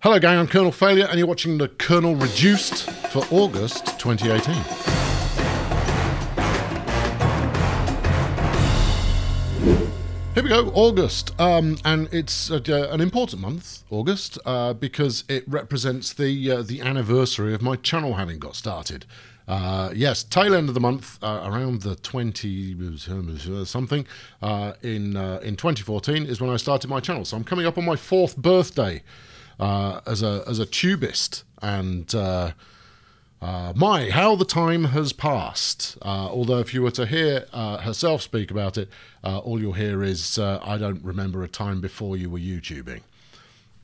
Hello gang, I'm Colonel Failure and you're watching the Colonel Reduced for August 2018. Here we go, August, and it's an important month, August, because it represents the anniversary of my channel having got started. Yes, tail end of the month, around the 20 something in 2014 is when I started my channel. So I'm coming up on my 4th birthday as a tubist, and my, how the time has passed. Although if you were to hear herself speak about it, all you'll hear is, I don't remember a time before you were YouTubing.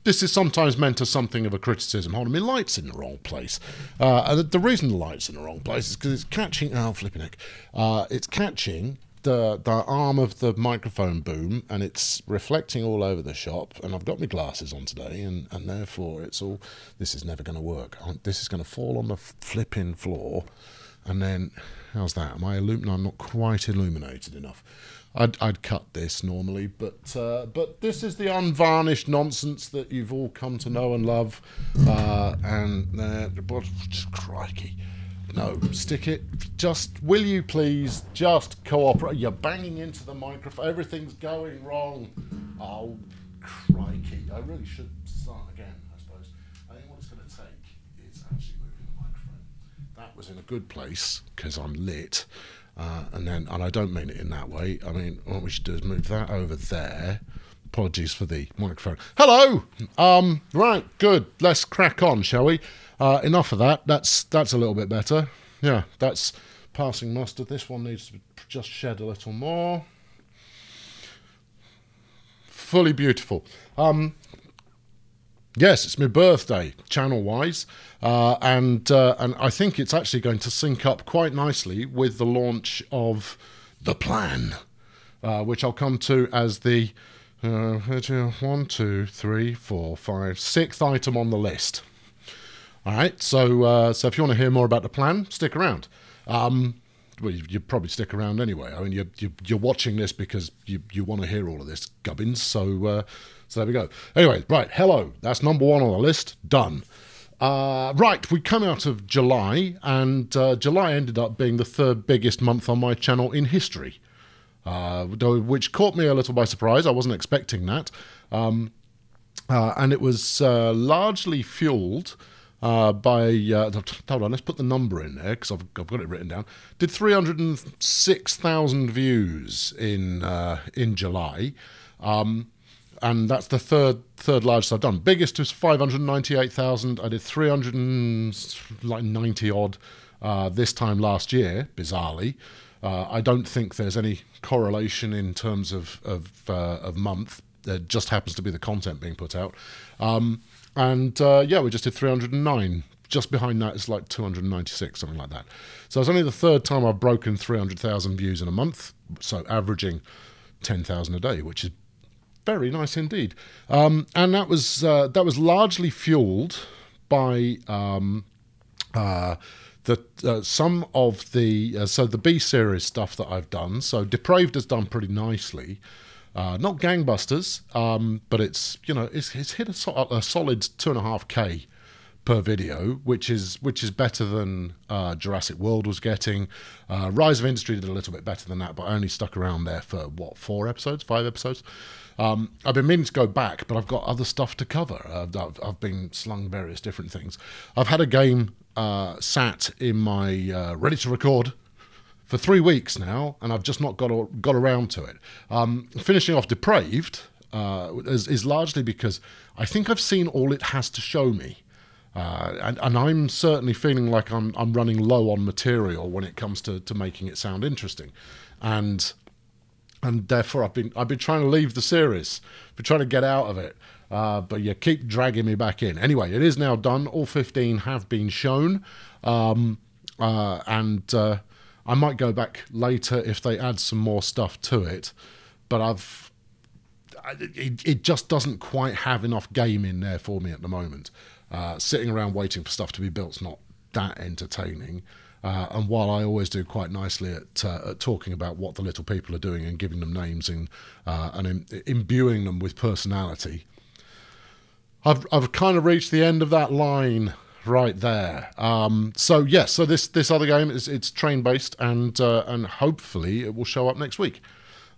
This is sometimes meant as something of a criticism. Hold on, my light's in the wrong place. And the reason the light's in the wrong place is because it's catching, oh flipping heck, it's catching the arm of the microphone boom, and it's reflecting all over the shop, and I've got my glasses on today, and therefore it's all, this is never going to work. This is going to fall on the flipping floor, and then, how's that? Am I no, I'm not quite illuminated enough. I'd cut this normally, but this is the unvarnished nonsense that you've all come to know and love, crikey. No, stick it. Just, will you please just cooperate? You're banging into the microphone. Everything's going wrong. Oh, crikey. I really should start again, I suppose. I think what it's going to take is actually moving the microphone. That was in a good place, because I'm lit. And I don't mean it in that way. I mean, what we should do is move that over there. Apologies for the microphone. Hello! Right, good. Let's crack on, shall we? Enough of that. That's a little bit better. Yeah, that's passing mustard. This one needs to just shed a little more. Fully beautiful. Yes, it's my birthday, channel-wise, and I think it's actually going to sync up quite nicely with the launch of The Plan, which I'll come to as the 1, 2, 3, 4, 5, 6th item on the list. All right, so if you want to hear more about The Plan, stick around. Well, you probably stick around anyway. I mean, you're watching this because you want to hear all of this gubbins. So there we go. Anyway, right, hello. That's number 1 on the list. Done. Right, we come out of July, and July ended up being the 3rd biggest month on my channel in history, which caught me a little by surprise. I wasn't expecting that, and it was largely fueled by, hold on, let's put the number in there because I've got it written down. Did 306,000 views in July, and that's the third largest I've done. Biggest was 598,000. I did 390 odd this time last year, bizarrely. I don't think there's any correlation in terms of month. There just happens to be the content being put out. Yeah, we just did 309. Just behind that is like 296, something like that. So it's only the 3rd time I've broken 300,000 views in a month, so averaging 10,000 a day, which is very nice indeed. And that was largely fueled by some of the so the B series stuff that I've done. So Depraved has done pretty nicely. Not gangbusters, but it's, you know, it's hit a solid 2.5K per video, which is better than Jurassic World was getting. Rise of Industry did a little bit better than that, but I only stuck around there for what, 4 episodes, 5 episodes. I've been meaning to go back, but I've got other stuff to cover. I've been slung various different things. I've had a game sat in my ready to record for 3 weeks now, and I've just not got around to it. Finishing off Depraved is largely because I think I've seen all it has to show me, and I'm certainly feeling like I'm running low on material when it comes to making it sound interesting, and therefore I've been trying to leave the series, been trying to get out of it, but you keep dragging me back in. Anyway, it is now done. All 15 have been shown, I might go back later if they add some more stuff to it, but it just doesn't quite have enough game in there for me at the moment. Sitting around waiting for stuff to be built's not that entertaining. And while I always do quite nicely at talking about what the little people are doing and giving them names and imbuing them with personality, I've kind of reached the end of that line right there. So yes, so this other game it's train based, and hopefully it will show up next week,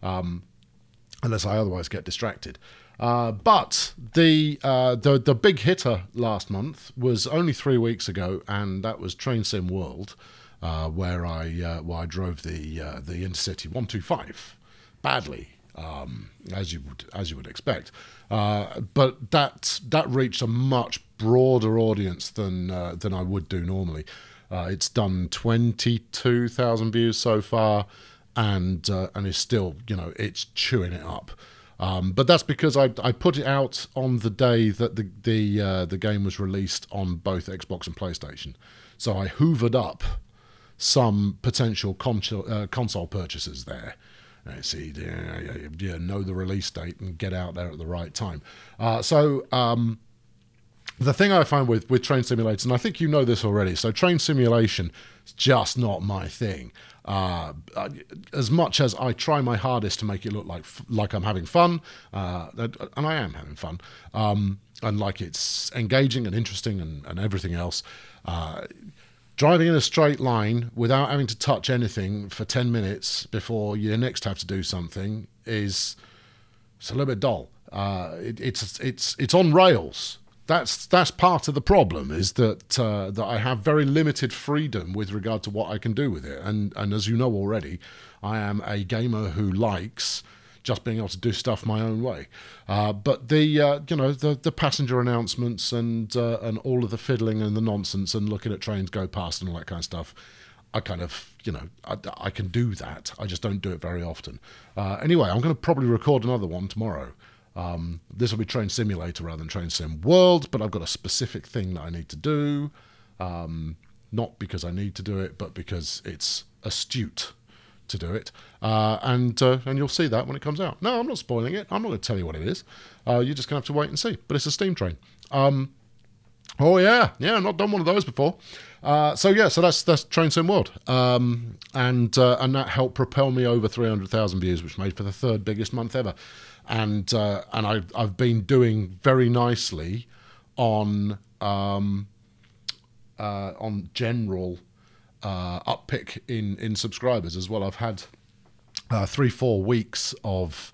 unless I otherwise get distracted. But the big hitter last month was only 3 weeks ago, and that was Train Sim World, where I drove the Intercity 125 badly. As you would expect, but that reached a much broader audience than I would do normally. It's done 22,000 views so far, and is still, it's chewing it up. But that's because I put it out on the day that the game was released on both Xbox and PlayStation, so I hoovered up some potential console purchases there. See, know the release date and get out there at the right time. So the thing I find with Train Simulator, and I think you know this already, so train simulation is just not my thing. As much as I try my hardest to make it look like I'm having fun, and I am having fun, and like it's engaging and interesting and everything else, driving in a straight line without having to touch anything for 10 minutes before you next have to do something it's a little bit dull. It's on rails. That's part of the problem, is that I have very limited freedom with regard to what I can do with it. And as you know already, I am a gamer who likes just being able to do stuff my own way. But the passenger announcements and all of the fiddling and the nonsense and looking at trains go past and all that kind of stuff, I kind of, I can do that. I just don't do it very often. Anyway, I'm going to probably record another one tomorrow. This will be Train Simulator rather than Train Sim World, but I've got a specific thing that I need to do. Not because I need to do it, but because it's astute to do it, and you'll see that when it comes out. No, I'm not spoiling it. I'm not going to tell you what it is. You're just going to have to wait and see. But it's a steam train. Oh yeah, I've not done one of those before. So that's Train Sim World, and that helped propel me over 300,000 views, which made for the third biggest month ever. And I've been doing very nicely on general uppick in subscribers as well. I've had 3-4 weeks of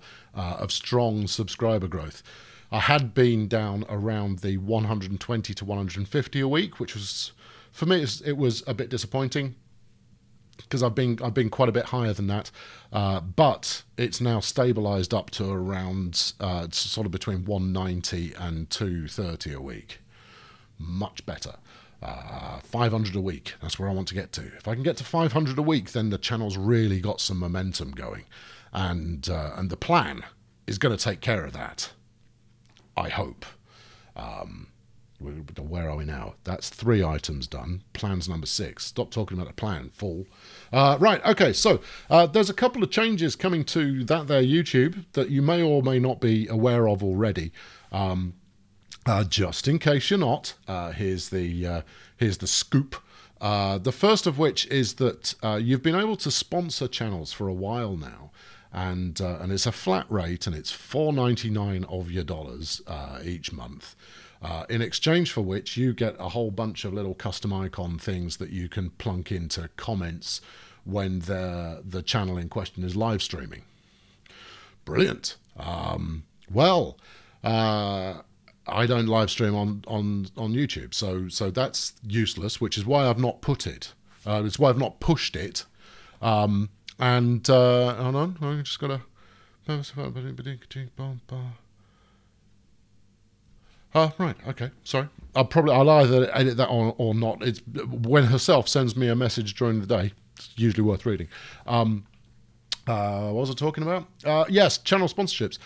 strong subscriber growth. I had been down around the 120 to 150 a week, which was, for me, it was a bit disappointing, because I've been quite a bit higher than that, but it's now stabilised up to around sort of between 190 and 230 a week. Much better. 500 a week, that's where I want to get to. If I can get to 500 a week, then the channel's really got some momentum going, and the plan is going to take care of that, I hope. Where are we now? That's 3 items done. Plan's number 6. Stop talking about the plan, fool. Right, okay, so there's a couple of changes coming to that there YouTube that you may or may not be aware of already. Just in case you're not, here's the scoop. The first of which is that you've been able to sponsor channels for a while now, and it's a flat rate, and it's $4.99 of your dollars each month. In exchange for which you get a whole bunch of little custom icon things that you can plunk into comments when the channel in question is live streaming. Brilliant. I don't live stream on YouTube, so that's useless, which is why I've not put it. It's why I've not pushed it. Hold on, I just gotta. Right, okay, sorry. I'll either edit that or not. It's when herself sends me a message during the day. It's usually worth reading. What was I talking about? Yes, channel sponsorships.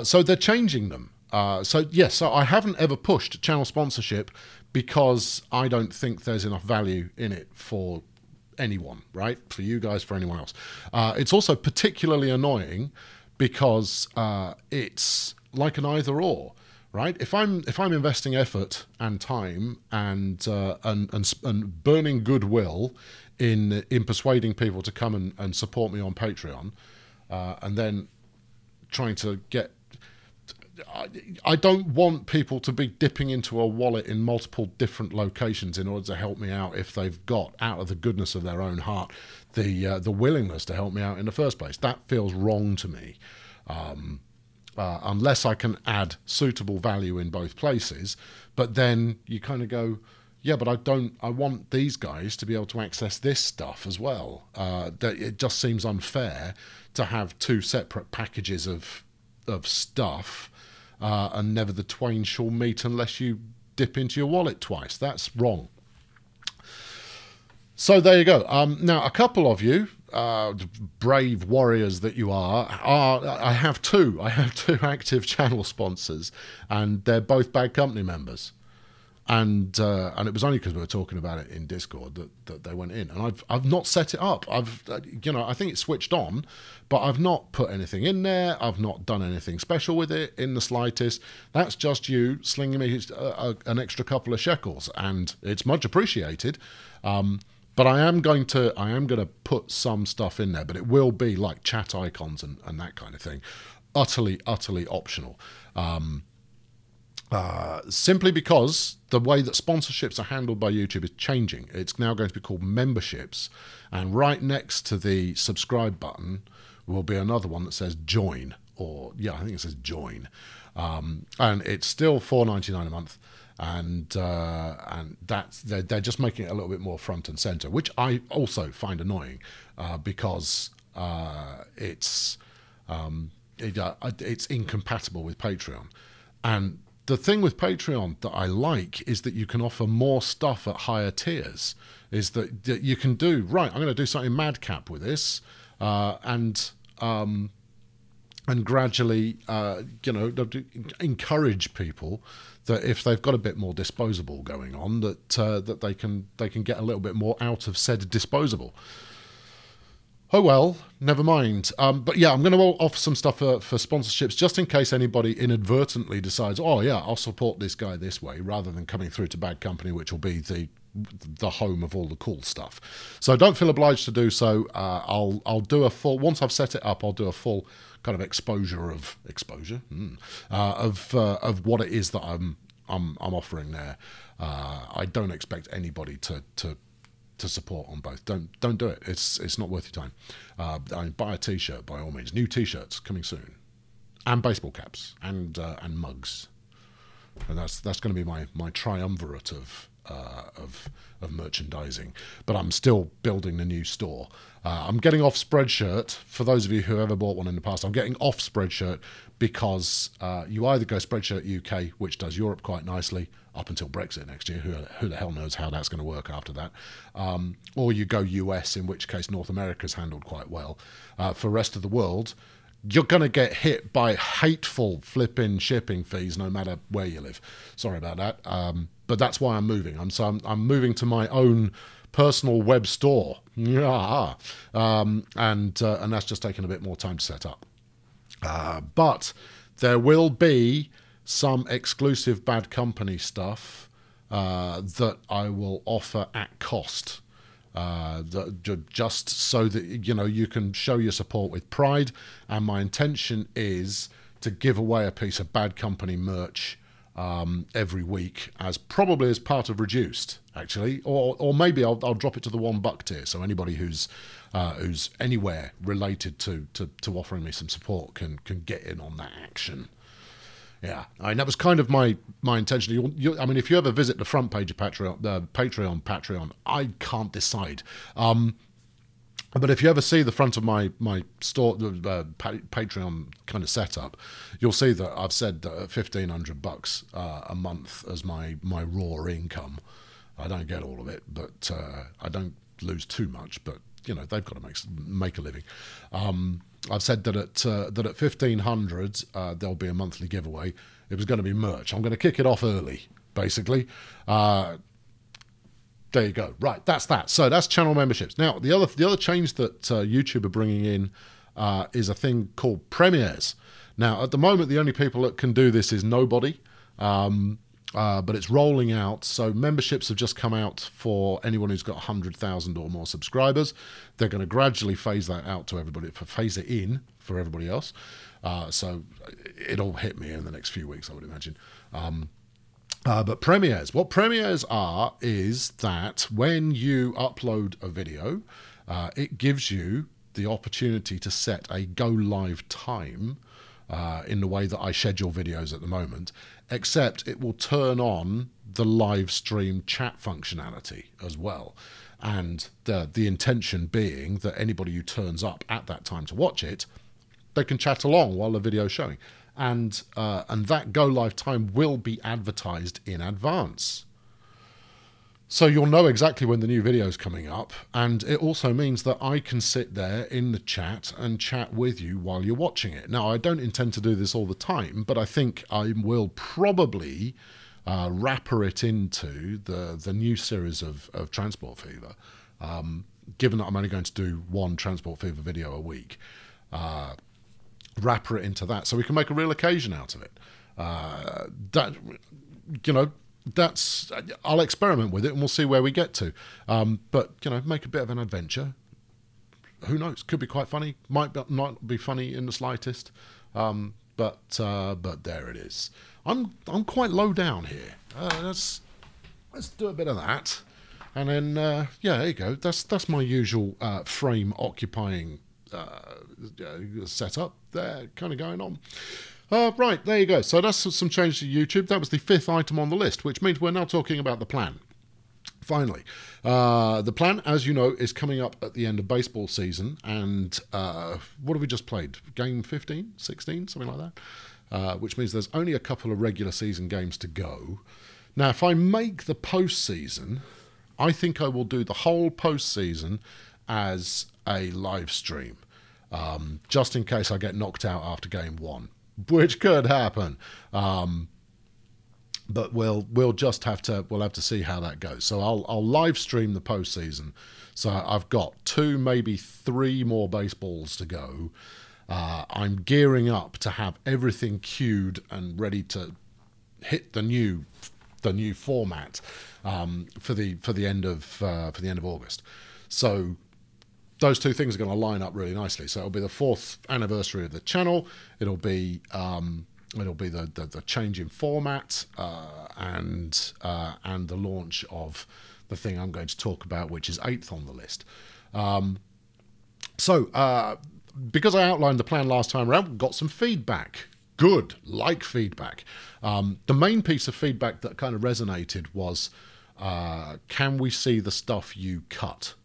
So they're changing them. So I haven't ever pushed channel sponsorship because I don't think there's enough value in it for anyone, right? For you guys, for anyone else. It's also particularly annoying because it's like an either or. Right, if I'm investing effort and time and burning goodwill in persuading people to come and support me on Patreon, and then trying to get, I don't want people to be dipping into a wallet in multiple different locations in order to help me out if they've got, out of the goodness of their own heart, the willingness to help me out in the first place. That feels wrong to me. Unless I can add suitable value in both places. But then you kind of go, yeah, but I want these guys to be able to access this stuff as well. It just seems unfair to have two separate packages of stuff, and never the twain shall meet unless you dip into your wallet twice. That's wrong. So there you go. Now, a couple of you, brave warriors that you are, I have two active channel sponsors, and they're both Bad Company members. And it was only because we were talking about it in Discord that they went in. And I've not set it up. I think it's switched on, but I've not put anything in there. I've not done anything special with it in the slightest. That's just you slinging me an extra couple of shekels, and it's much appreciated. But I am going to put some stuff in there, but it will be like chat icons and that kind of thing, utterly optional. Simply because the way that sponsorships are handled by YouTube is changing. It's now going to be called memberships, and right next to the subscribe button will be another one that says join, or yeah, I think it says join, and it's still $4.99 a month, and that's they're just making it a little bit more front and center, which I also find annoying because it's incompatible with Patreon. And the thing with Patreon that I like is that you can offer more stuff at higher tiers. Is that you can do, right, I'm going to do something madcap with this, and gradually, encourage people that if they've got a bit more disposable going on, that they can get a little bit more out of said disposable. Oh well, never mind. But yeah, I'm going to offer some stuff for sponsorships, just in case anybody inadvertently decides, oh yeah, I'll support this guy this way, rather than coming through to Bad Company, which will be the home of all the cool stuff. So don't feel obliged to do so. I'll do a full, once I've set it up, I'll do a full kind of exposure of what it is that I'm offering there. I don't expect anybody to support on both. Don't do it. It's not worth your time. Buy a t-shirt by all means. New t-shirts coming soon, and baseball caps and mugs. And that's going to be my triumvirate of merchandising. But I'm still building the new store. I'm getting off Spreadshirt. For those of you who have ever bought one in the past, I'm getting off Spreadshirt because you either go Spreadshirt UK, which does Europe quite nicely up until Brexit next year. Who the hell knows how that's going to work after that? Or you go US, in which case North America's handled quite well. For the rest of the world, you're going to get hit by hateful flipping shipping fees no matter where you live. Sorry about that. But that's why I'm moving. I'm moving to my own personal web store. Yeah. And that's just taking a bit more time to set up. But there will be some exclusive Bad Company stuff that I will offer at cost. Just so that you can show your support with pride, and my intention is to give away a piece of Bad Company merch every week, probably as part of Reduced, actually, or maybe I'll drop it to the $1 tier, so anybody who's anywhere related to offering me some support can get in on that action. Yeah, that was kind of my intention. I mean, if you ever visit the front page of Patreon, I can't decide. But if you ever see the front of my store, Patreon kind of setup, you'll see that I've said that at $1,500 a month as my raw income. I don't get all of it, but I don't lose too much. But they've got to make a living. I've said that at $1,500 there'll be a monthly giveaway. It was going to be merch. I'm going to kick it off early, basically. There you go. Right, that's that. So that's channel memberships. Now, the other change that YouTube are bringing in is a thing called premieres. Now, at the moment, the only people that can do this is nobody. but it's rolling out. So memberships have just come out for anyone who's got 100,000 or more subscribers. They're going to gradually phase that out to everybody, phase it in for everybody else. So it'll hit me in the next few weeks, I would imagine. But premieres, what premieres are is that when you upload a video, it gives you the opportunity to set a go live time in the way that I schedule videos at the moment, except it will turn on the live stream chat functionality as well. And the intention being that anybody who turns up at that time to watch it, they can chat along while the video's showing. And that go live time will be advertised in advance. So you'll know exactly when the new video is coming up, and it also means that I can sit there in the chat and chat with you while you're watching it. Now, I don't intend to do this all the time, but I think I will probably wrapper it into the new series of Transport Fever, given that I'm only going to do one Transport Fever video a week. Wrapper it into that so we can make a real occasion out of it. I'll experiment with it and we'll see where we get to. But make a bit of an adventure. Who knows? Could be quite funny. Might not be funny in the slightest. But there it is. I'm quite low down here. Let's do a bit of that, and then there you go. That's my usual frame occupying setup there, kind of going on. Right, there you go. So that's some change to YouTube. That was the 5th item on the list, which means we're now talking about the plan. Finally, the plan, as you know, is coming up at the end of baseball season. And what have we just played? Game 15, 16, something like that? Which means there's only a couple of regular season games to go. Now, if I make the postseason, I think I will do the whole postseason as a live stream, just in case I get knocked out after game 1. Which could happen, but we'll just have to see how that goes. So I'll live stream the postseason. So I've got 2, maybe 3 more baseballs to go. I'm gearing up to have everything queued and ready to hit the new format for the end of August. So those 2 things are going to line up really nicely. So it'll be the 4th anniversary of the channel. It'll be the change in format and the launch of the thing I'm going to talk about, which is 8th on the list. Because I outlined the plan last time around, got some feedback. Good, like feedback. The main piece of feedback that kind of resonated was, can we see the stuff you cut?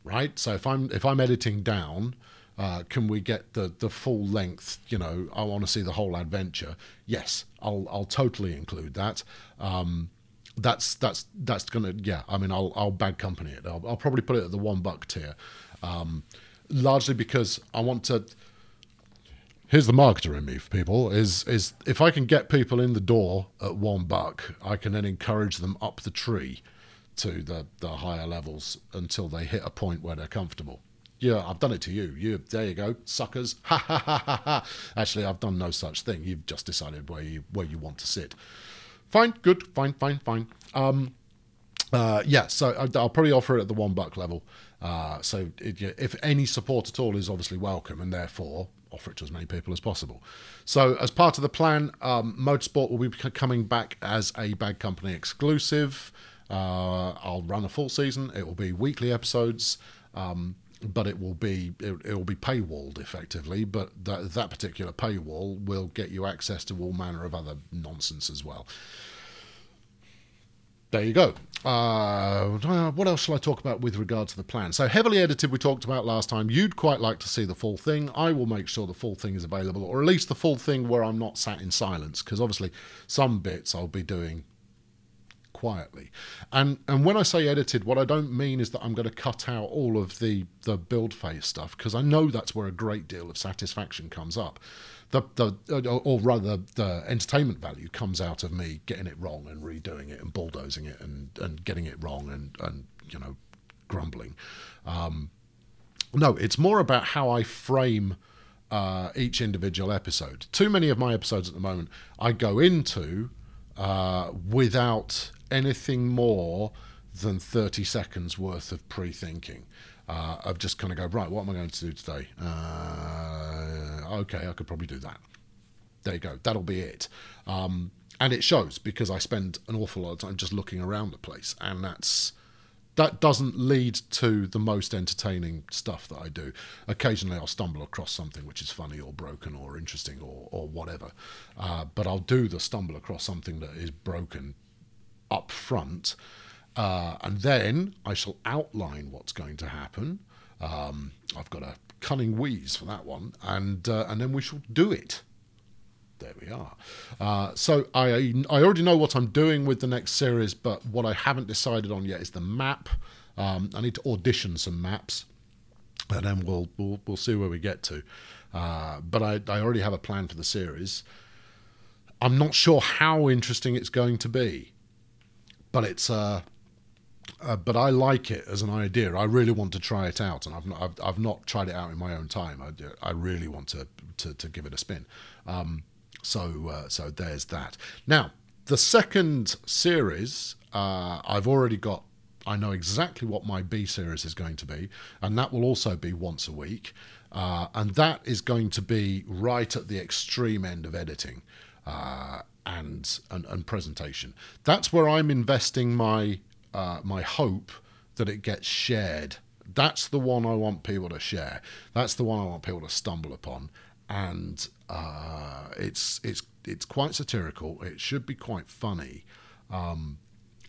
Right, so if I'm editing down, can we get the full length? I want to see the whole adventure. Yes, I'll totally include that. That's gonna, yeah. I mean, I'll bad company it. I'll probably put it at the $1 tier, largely because I want to. Here's the marketer in me for people: is if I can get people in the door at $1, I can then encourage them up the tree to the higher levels until they hit a point where they're comfortable. Yeah, I've done it to you. There you go, suckers. Ha ha ha ha ha. Actually, I've done no such thing. You've just decided where you want to sit. Fine, good, fine. Yeah, so I'll probably offer it at the $1 level. So if any support at all is obviously welcome, and therefore offer it to as many people as possible. So as part of the plan, Motorsport will be coming back as a Bad Company exclusive. I'll run a full season. It will be weekly episodes, but it will be paywalled effectively. But that particular paywall will get you access to all manner of other nonsense as well. There you go. What else shall I talk about with regard to the plan? So heavily edited, we talked about last time. You'd quite like to see the full thing. I will make sure the full thing is available, or at least the full thing where I'm not sat in silence, because obviously some bits I'll be doing quietly. And when I say edited, what I don't mean is that I'm going to cut out all of the build phase stuff, because I know that's where a great deal of satisfaction comes up. Or rather, the entertainment value comes out of me getting it wrong and redoing it and bulldozing it and getting it wrong and grumbling. No, it's more about how I frame each individual episode. Too many of my episodes at the moment, I go into without anything more than 30 seconds worth of pre-thinking. Of just kind of go, right, what am I going to do today? Okay, I could probably do that. There you go. That'll be it. And it shows, because I spend an awful lot of time just looking around the place, and that doesn't lead to the most entertaining stuff that I do. Occasionally I'll stumble across something which is funny or broken or interesting or whatever. But I'll stumble across something that is broken up front. And then I shall outline what's going to happen. I've got a cunning wheeze for that one. And then we shall do it. There we are. So I already know what I'm doing with the next series, but what I haven't decided on yet is the map. I need to audition some maps, and then we'll see where we get to. But I already have a plan for the series. I'm not sure how interesting it's going to be, but it's but I like it as an idea. I really want to try it out, and I've not tried it out in my own time. I really want to give it a spin. So there's that. Now, the second series, I've already got. I know exactly what my B series is going to be, and that will also be once a week, and that is going to be right at the extreme end of editing and presentation. That's where I'm investing my hope that it gets shared. That's the one I want people to share. That's the one I want people to stumble upon. And it's quite satirical. It should be quite funny, and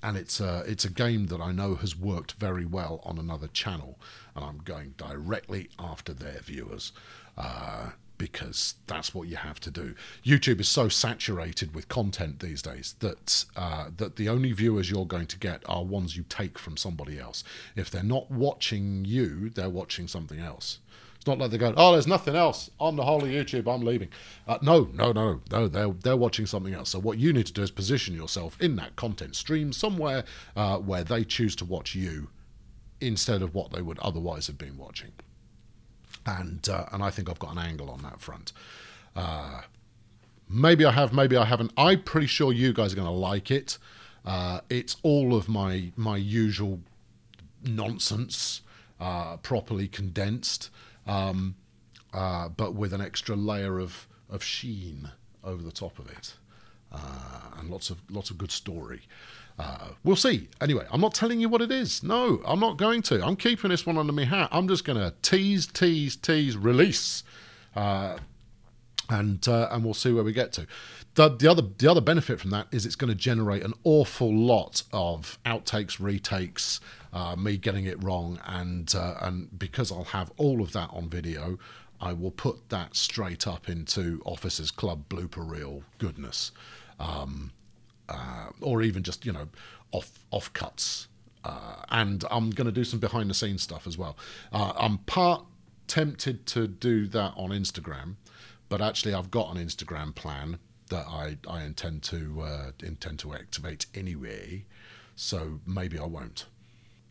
it's a game that I know has worked very well on another channel, and I'm going directly after their viewers because that's what you have to do. YouTube is so saturated with content these days that the only viewers you're going to get are ones you take from somebody else. If they're not watching you, they're watching something else. It's not like they're going, oh, there's nothing else on the whole of YouTube, I'm leaving. No, they're watching something else. So what you need to do is position yourself in that content stream somewhere where they choose to watch you instead of what they would otherwise have been watching. And I think I've got an angle on that front. Maybe I have, maybe I haven't. I'm pretty sure you guys are going to like it. It's all of my usual nonsense, properly condensed. But with an extra layer of sheen over the top of it, and lots of good story. We'll see. Anyway, I'm not telling you what it is. No, I'm not going to. I'm keeping this one under my hat. I'm just going to tease, release, and we'll see where we get to. The other benefit from that is it's going to generate an awful lot of outtakes, retakes, me getting it wrong, and because I'll have all of that on video, I will put that straight up into Officers Club blooper reel goodness, or even just off cuts, and I'm going to do some behind the scenes stuff as well. I'm part tempted to do that on Instagram, but actually I've got an Instagram plan that I intend to activate anyway, so maybe I won't.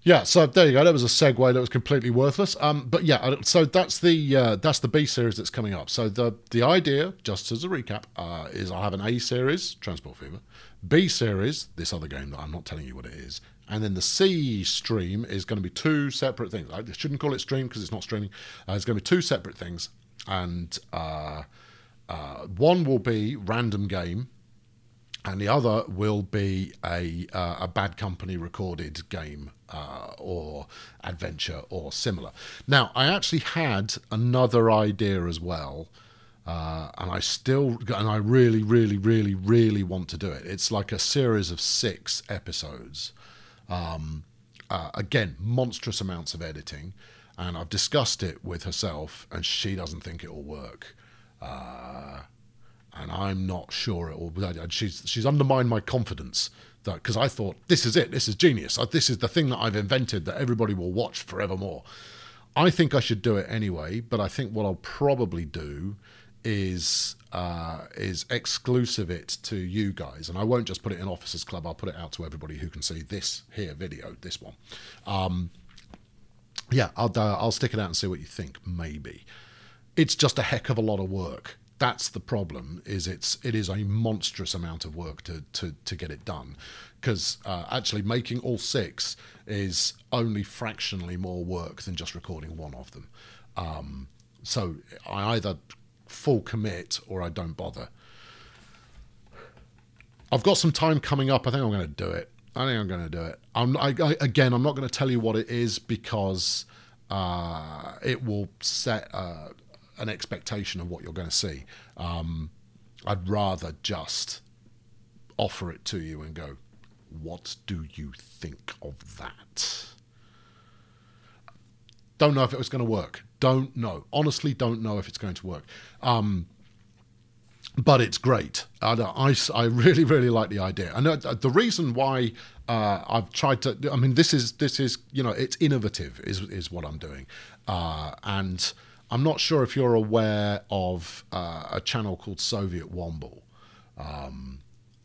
Yeah, so there you go. That was a segue that was completely worthless. But yeah, so that's the B series that's coming up. So the idea, just as a recap, is I have an A series, Transport Fever, B series, this other game that I'm not telling you what it is, and then the C stream is going to be two separate things. I shouldn't call it stream because it's not streaming. It's going to be two separate things, and one will be random game, and the other will be a Bad Company recorded game or adventure or similar. Now, I actually had another idea as well, and I really, really, really, really want to do it. It's like a series of 6 episodes. Again, monstrous amounts of editing, and I've discussed it with herself, and she doesn't think it will work. And I'm not sure it will. She's undermined my confidence, because I thought, this is it, this is genius, this is the thing that I've invented that everybody will watch forevermore. I think I should do it anyway, but I think what I'll probably do is exclusive it to you guys, and I won't just put it in Officers Club. I'll put it out to everybody who can see this here video, this one. Yeah, I'll stick it out and see what you think. Maybe it's just a heck of a lot of work That's the problem. It is a monstrous amount of work to get it done, because actually making all 6 is only fractionally more work than just recording one of them. So I either full commit or I don't bother. I've got some time coming up. I think I'm going to do it. I'm not going to tell you what it is, because it will set an expectation of what you're going to see. I'd rather just offer it to you and go, what do you think of that? Don't know if it was going to work. Don't know. Honestly, don't know if it's going to work. But it's great. I really, really like the idea. And the reason why I've tried to, I mean, this is it's innovative is what I'm doing. And I'm not sure if you're aware of a channel called Soviet Womble.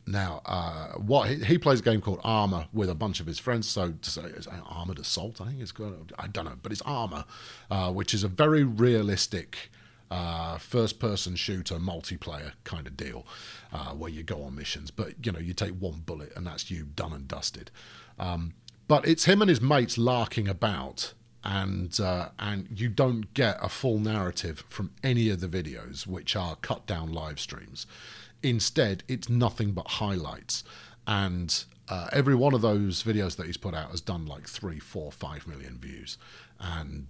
Now, what he plays a game called Armour with a bunch of his friends. So to say it's Armoured Assault, I think it's called. I don't know, but it's Armour, which is a very realistic first-person shooter multiplayer kind of deal, where you go on missions, but you take one bullet and that's you done and dusted. But it's him and his mates larking about, and you don't get a full narrative from any of the videos, which are cut down live streams. Instead, it's nothing but highlights, and every one of those videos that he's put out has done like 3, 4, 5 million views, and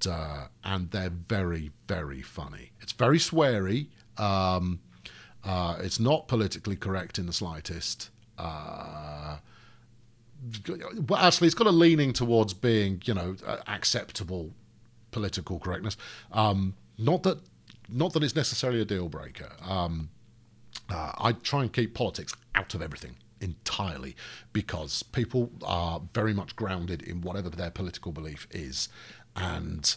they're very, very funny. It's very sweary. It's not politically correct in the slightest. Well, actually, it's got a leaning towards being, acceptable political correctness. Not that it's necessarily a deal breaker. I try and keep politics out of everything entirely, because people are very much grounded in whatever their political belief is, and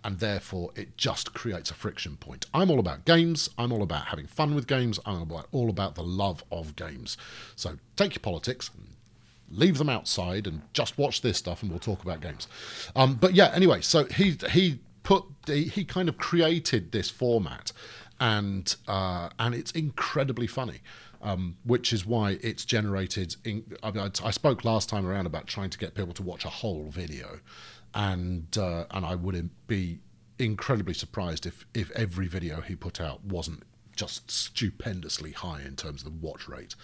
therefore it just creates a friction point. I'm all about games. I'm all about having fun with games. I'm all about the love of games. So take your politics, leave them outside, and just watch this stuff, and we'll talk about games. But yeah, anyway, so he kind of created this format, and it's incredibly funny, which is why it's generated. I spoke last time around about trying to get people to watch a whole video, and I would be incredibly surprised if every video he put out wasn't just stupendously high in terms of the watch rate.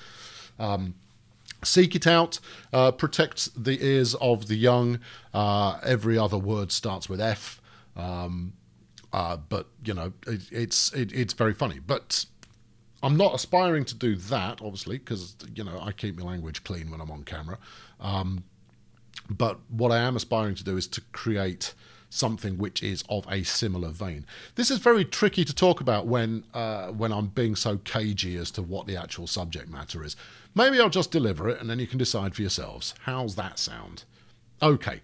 Seek it out. Protect the ears of the young. Every other word starts with F. But it's very funny. But I'm not aspiring to do that, obviously, because I keep my language clean when I'm on camera. But what I am aspiring to do is to create something which is of a similar vein. This is very tricky to talk about when I'm being so cagey as to what the actual subject matter is. Maybe I'll just deliver it, and then you can decide for yourselves. How's that sound? Okay,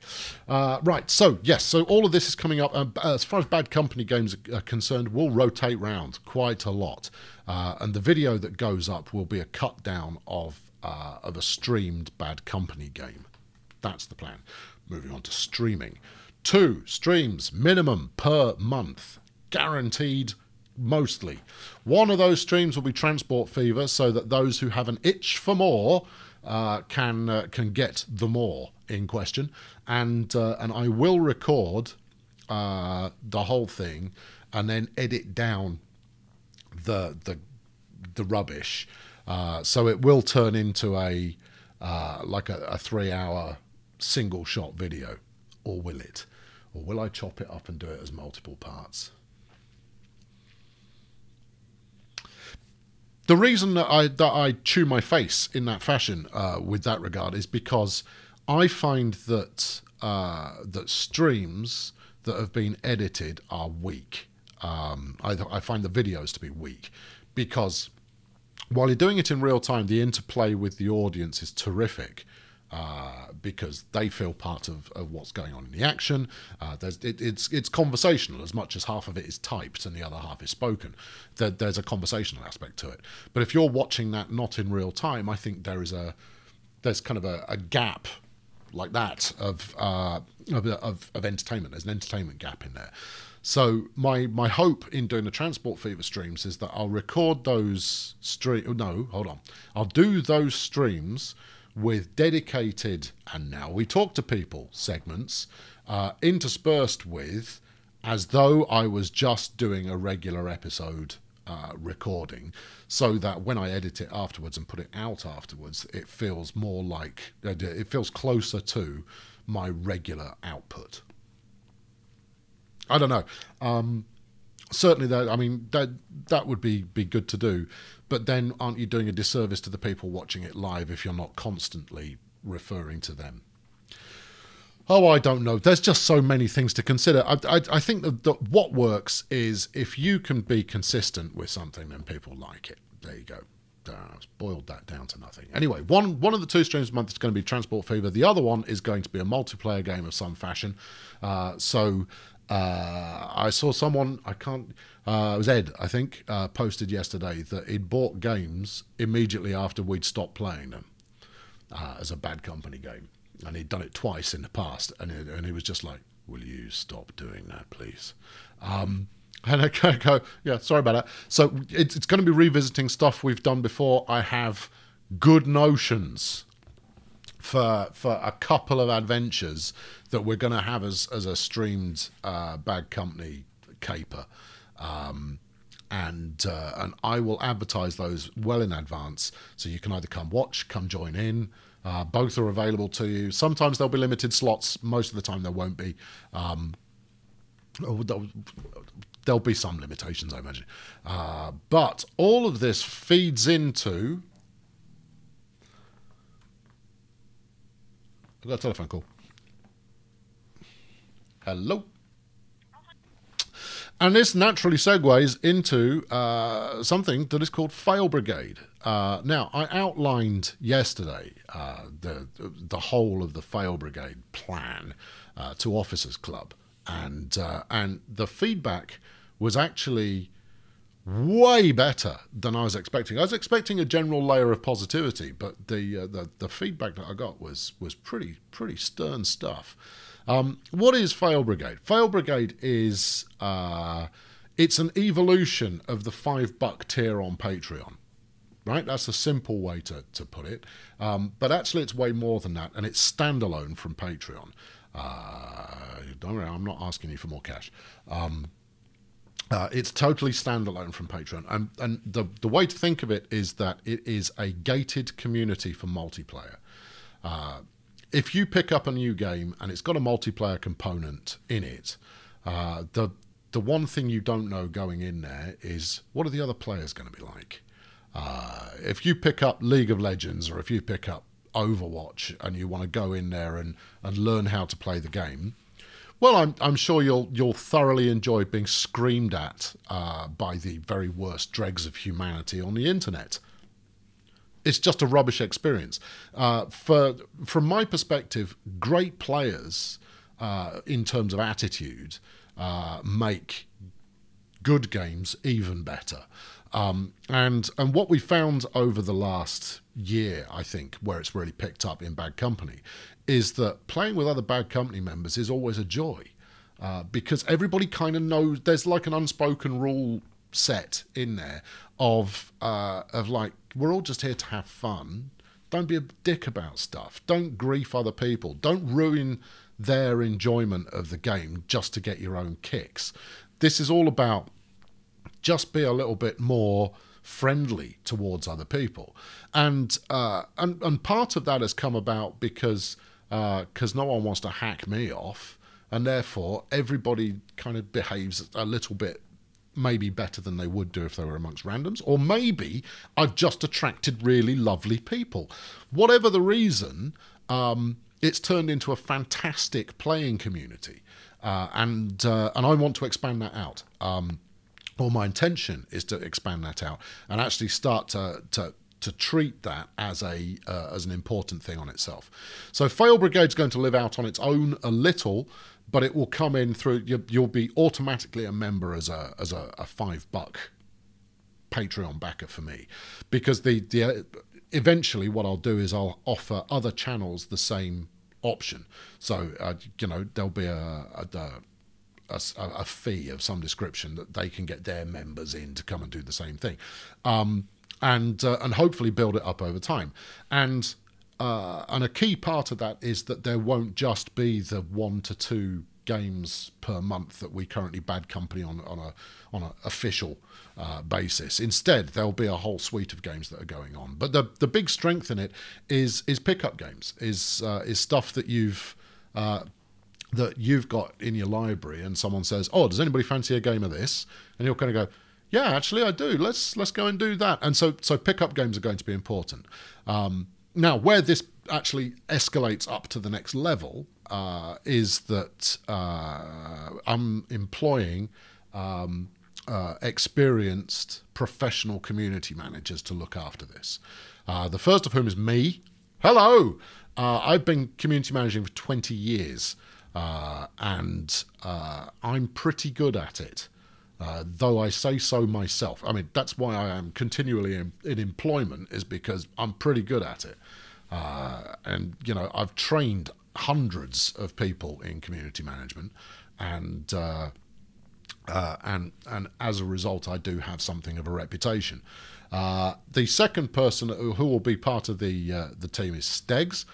right, so yes, so all of this is coming up. As far as Bad Company games are concerned, we'll rotate round quite a lot, and the video that goes up will be a cut down of a streamed Bad Company game. That's the plan. Moving on to streaming. 2 streams minimum per month, guaranteed mostly. One of those streams will be Transport Fever, so that those who have an itch for more can get the more in question, and I will record the whole thing and then edit down the rubbish, so it will turn into a 3-hour single shot video, or will it? Or will I chop it up and do it as multiple parts? The reason that I chew my face in that fashion with that regard is because I find that that streams that have been edited are weak. I find the videos to be weak, because while you're doing it in real time, the interplay with the audience is terrific. Because they feel part of what's going on in the action. It's conversational as much as half of it is typed and the other half is spoken. There's a conversational aspect to it. But if you're watching that not in real time, I think there's kind of a gap like that of entertainment. There's an entertainment gap in there. So my hope in doing the Transport Fever streams is that I'll record those I'll do those streams with dedicated "and now we talk to people" segments, interspersed with as though I was just doing a regular episode recording, so that when I edit it afterwards and put it out afterwards, it feels more like, it feels closer to my regular output. I don't know. Certainly, that would be good to do. But then, aren't you doing a disservice to the people watching it live if you're not constantly referring to them? Oh, I don't know. There's just so many things to consider. I think that what works is if you can be consistent with something, then people like it. There you go. I've boiled that down to nothing. Anyway, one of the 2 streams a month is going to be Transport Fever. The other one is going to be a multiplayer game of some fashion. I saw someone, it was Ed, I think, posted yesterday that he'd bought games immediately after we'd stopped playing them as a Bad Company game. And he'd done it twice in the past. And he was just like, will you stop doing that, please? And I go, yeah, sorry about that. So it's going to be revisiting stuff we've done before. I have good notions for a couple of adventures that we're going to have as a streamed Bad Company caper. And I will advertise those well in advance, so you can either come watch, come join in. Both are available to you. Sometimes there'll be limited slots. Most of the time there won't be. There'll be some limitations, I imagine. But all of this feeds into... I've got a telephone call. Hello? And this naturally segues into something that is called Fail Brigade. Now, I outlined yesterday the whole of the Fail Brigade plan to Officers Club, and the feedback was actually way better than I was expecting. I was expecting a general layer of positivity, but the feedback that I got was pretty stern stuff. What is Fail Brigade? Fail Brigade is it's an evolution of the $5 tier on Patreon. Right, that's a simple way to put it. But actually, it's way more than that, and it's standalone from Patreon. Don't worry, I'm not asking you for more cash. It's totally standalone from Patreon, and the way to think of it is that it is a gated community for multiplayer. If you pick up a new game and it's got a multiplayer component in it, the one thing you don't know going in there is, what are the other players going to be like? If you pick up League of Legends, or if you pick up Overwatch and you want to go in there and learn how to play the game, well, I'm sure you'll thoroughly enjoy being screamed at by the very worst dregs of humanity on the internet. It's just a rubbish experience. From my perspective, great players, in terms of attitude, make good games even better. And what we found over the last year, I think, where it's really picked up in Bad Company, is that playing with other Bad Company members is always a joy, because everybody kind of knows. There's like an unspoken rule set in there of like, we're all just here to have fun. Don't be a dick about stuff. Don't grief other people. Don't ruin their enjoyment of the game just to get your own kicks. This is all about just be a little bit more friendly towards other people, and part of that has come about because no one wants to hack me off, and therefore everybody kind of behaves a little bit maybe better than they would do if they were amongst randoms, or maybe I've just attracted really lovely people. Whatever the reason, it's turned into a fantastic playing community, and I want to expand that out. Or my intention is to expand that out and actually start to treat that as an important thing on itself. So Fail Brigade's going to live out on its own a little, but it will come in through. You'll be automatically a member as a $5 Patreon backer for me, because eventually what I'll do is I'll offer other channels the same option. So there'll be a a fee of some description that they can get their members in to come and do the same thing, and hopefully build it up over time. And a key part of that is that there won't just be the 1 to 2 games per month that we currently Bad Company on an official basis. Instead, there'll be a whole suite of games that are going on. But the big strength in it is pickup games, is stuff that you've got in your library, and someone says, "Oh, does anybody fancy a game of this?" And you'll kind of go, "Yeah, actually, I do. Let's go and do that." And so pickup games are going to be important. Now, where this actually escalates up to the next level is that I'm employing experienced professional community managers to look after this. The first of whom is me. Hello! I've been community managing for 20 years, and I'm pretty good at it. Though I say so myself. I mean, that's why I am continually in employment, is because I'm pretty good at it. And, you know, I've trained hundreds of people in community management, and as a result, I do have something of a reputation. The second person who will be part of the team is Stegs.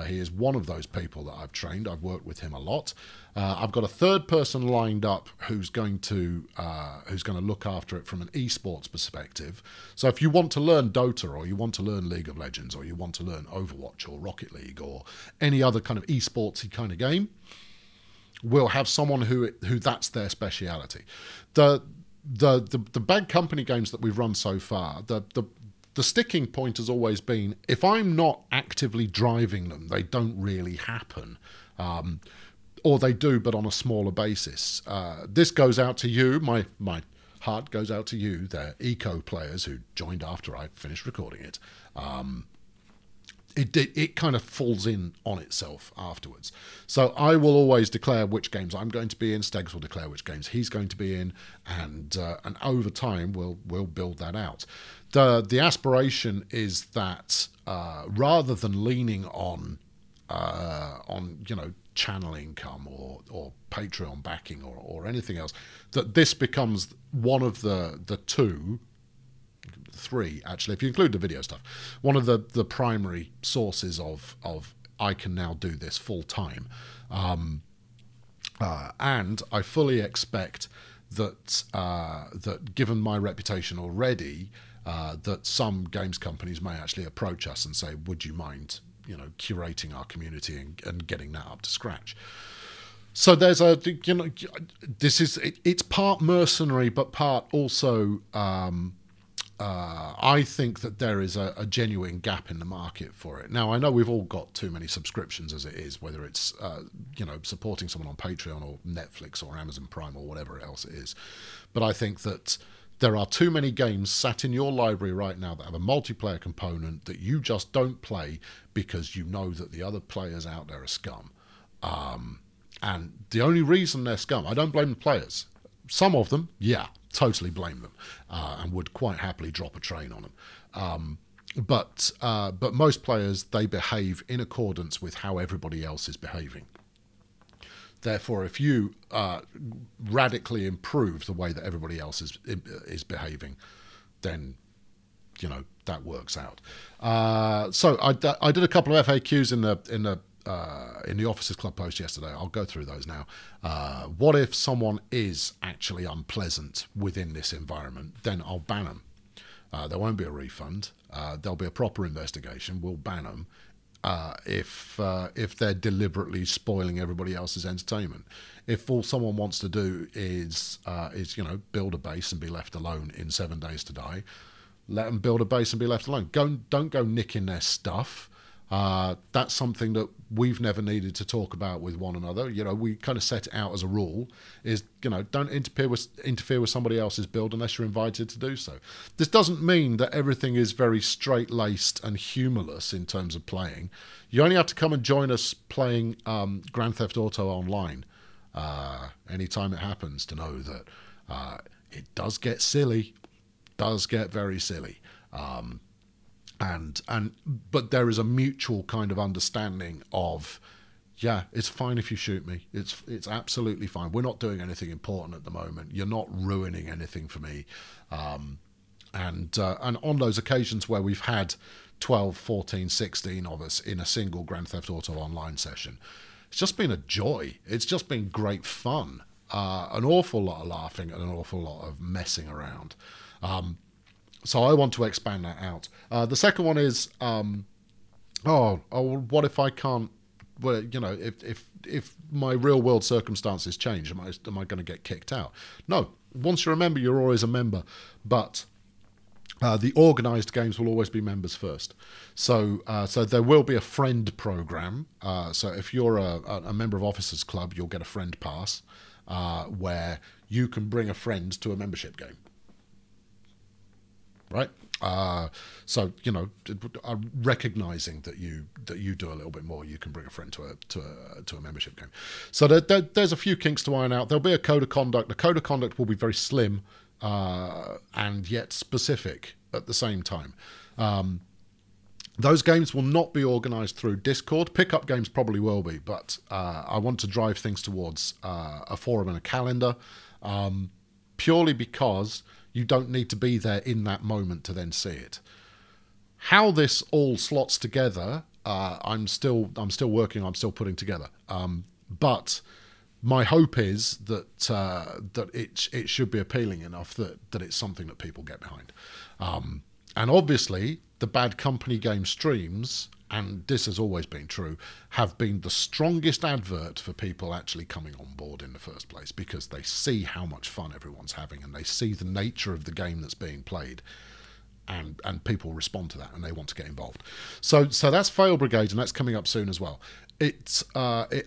He is one of those people that I've trained. I've worked with him a lot. I've got a third person lined up who's going to look after it from an esports perspective. So if you want to learn Dota, or you want to learn League of Legends, or you want to learn Overwatch or Rocket League or any other kind of esportsy kind of game, we'll have someone who that's their speciality. The Bad Company games that we've run so far, the sticking point has always been, if I'm not actively driving them, they don't really happen. Or they do, but on a smaller basis. This goes out to you. My heart goes out to you. They're eco players who joined after I finished recording it. It kind of falls in on itself afterwards. So I will always declare which games I'm going to be in. Stegs will declare which games he's going to be in, and over time we'll build that out. The aspiration is that rather than leaning on channel income or Patreon backing or anything else, that this becomes one of the three, actually, if you include the video stuff, one of the primary sources of I can now do this full time. And I fully expect that given my reputation already, that some games companies may actually approach us and say, would you mind, curating our community and getting that up to scratch? So there's it's part mercenary, but part also, I think that there is a genuine gap in the market for it. Now, I know we've all got too many subscriptions as it is, whether it's, supporting someone on Patreon or Netflix or Amazon Prime or whatever else it is. But I think that there are too many games sat in your library right now that have a multiplayer component that you just don't play because you know that the other players out there are scum. And the only reason they're scum, I don't blame the players. Some of them, yeah, totally blame them, and would quite happily drop a train on them. But most players, they behave in accordance with how everybody else is behaving. Therefore, if you radically improve the way that everybody else is behaving, then that works out. So I did a couple of FAQs in the Officers Club post yesterday. I'll go through those now. What if someone is actually unpleasant within this environment? Then I'll ban them. There won't be a refund. There'll be a proper investigation. We'll ban them if they're deliberately spoiling everybody else's entertainment. If all someone wants to do is build a base and be left alone in 7 days to die, let them build a base and be left alone. Don't go nicking their stuff. That's something that we've never needed to talk about with one another. We kind of set it out as a rule, is, don't interfere with somebody else's build unless you're invited to do so. This doesn't mean that everything is very straight-laced and humorless in terms of playing. You only have to come and join us playing Grand Theft Auto Online anytime it happens to know that it does get silly, does get very silly. But there is a mutual kind of understanding of, Yeah, it's fine if you shoot me. It's absolutely fine. We're not doing anything important at the moment. You're not ruining anything for me. And on those occasions where we've had 12, 14, 16 of us in a single Grand Theft Auto Online session, it's just been a joy. It's just been great fun. An awful lot of laughing and an awful lot of messing around. So I want to expand that out. The second one is, what if I can't? Well, you know, if my real world circumstances change, am I going to get kicked out? No. Once you're a member, you're always a member. But the organised games will always be members first. So there will be a friend program. So if you're a member of Officers Club, you'll get a friend pass where you can bring a friend to a membership game. Right? So you know, recognizing that you do a little bit more, you can bring a friend to a membership game. So there's a few kinks to iron out. There'll be a code of conduct. The code of conduct will be very slim and yet specific at the same time. Those games will not be organised through Discord. Pickup games probably will be, but I want to drive things towards a forum and a calendar, purely because you don't need to be there in that moment to then see it. How this all slots together, I'm still working. I'm still putting together. But my hope is that it should be appealing enough that it's something that people get behind. And obviously, the Bad Company game streams, and this has always been true, have been the strongest advert for people actually coming on board in the first place, because they see how much fun everyone's having and they see the nature of the game that's being played, and people respond to that and they want to get involved. So that's Fail Brigade, and that's coming up soon as well. It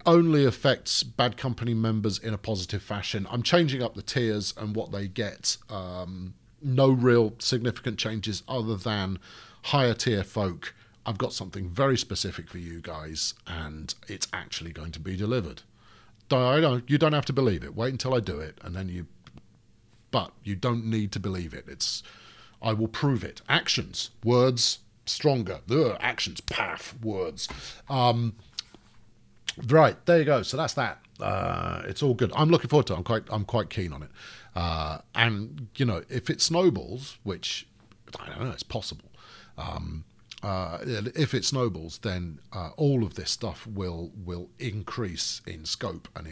only affects Bad Company members in a positive fashion. I'm changing up the tiers and what they get. No real significant changes other than higher tier folk. I've got something very specific for you guys, and it's actually going to be delivered. You don't have to believe it. Wait until I do it, and then but you don't need to believe it. I will prove it. Actions, words, stronger. Actions, path, words. Right, there you go. So that's that. It's all good. I'm looking forward to it. I'm quite keen on it. And you know, if it snowballs, which I don't know, it's possible. If it snowballs, then all of this stuff will increase in scope and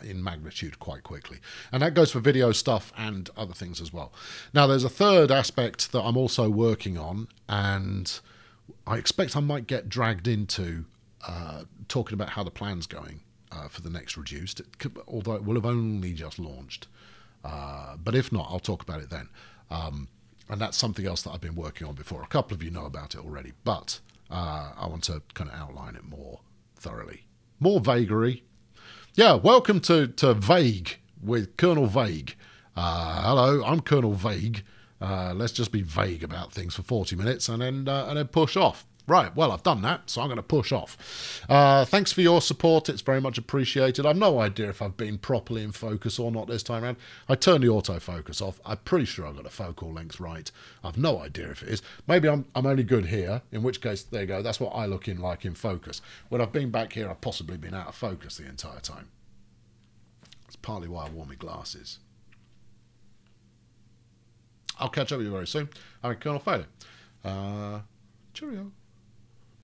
in magnitude quite quickly, and that goes for video stuff and other things as well. Now, there's a third aspect that I'm also working on, and I expect I might get dragged into talking about how the plan's going for the next Reduced, although it will have only just launched. But if not, I'll talk about it then. And that's something else that I've been working on before. A couple of you know about it already, but I want to kind of outline it more thoroughly. More vagary. Yeah, welcome to Vague with Colonel Vague. Hello, I'm Colonel Vague. Let's just be vague about things for 40 minutes and then push off. Right, well, I've done that, so I'm going to push off. Thanks for your support. It's very much appreciated. I've no idea if I've been properly in focus or not this time around. I turned the autofocus off. I'm pretty sure I got the focal length right. I've no idea if it is. Maybe I'm only good here, in which case, there you go. That's what I look in like in focus. When I've been back here, I've possibly been out of focus the entire time. That's partly why I wore my glasses. I'll catch up with you very soon. I'm Colonel Failure. Cheerio.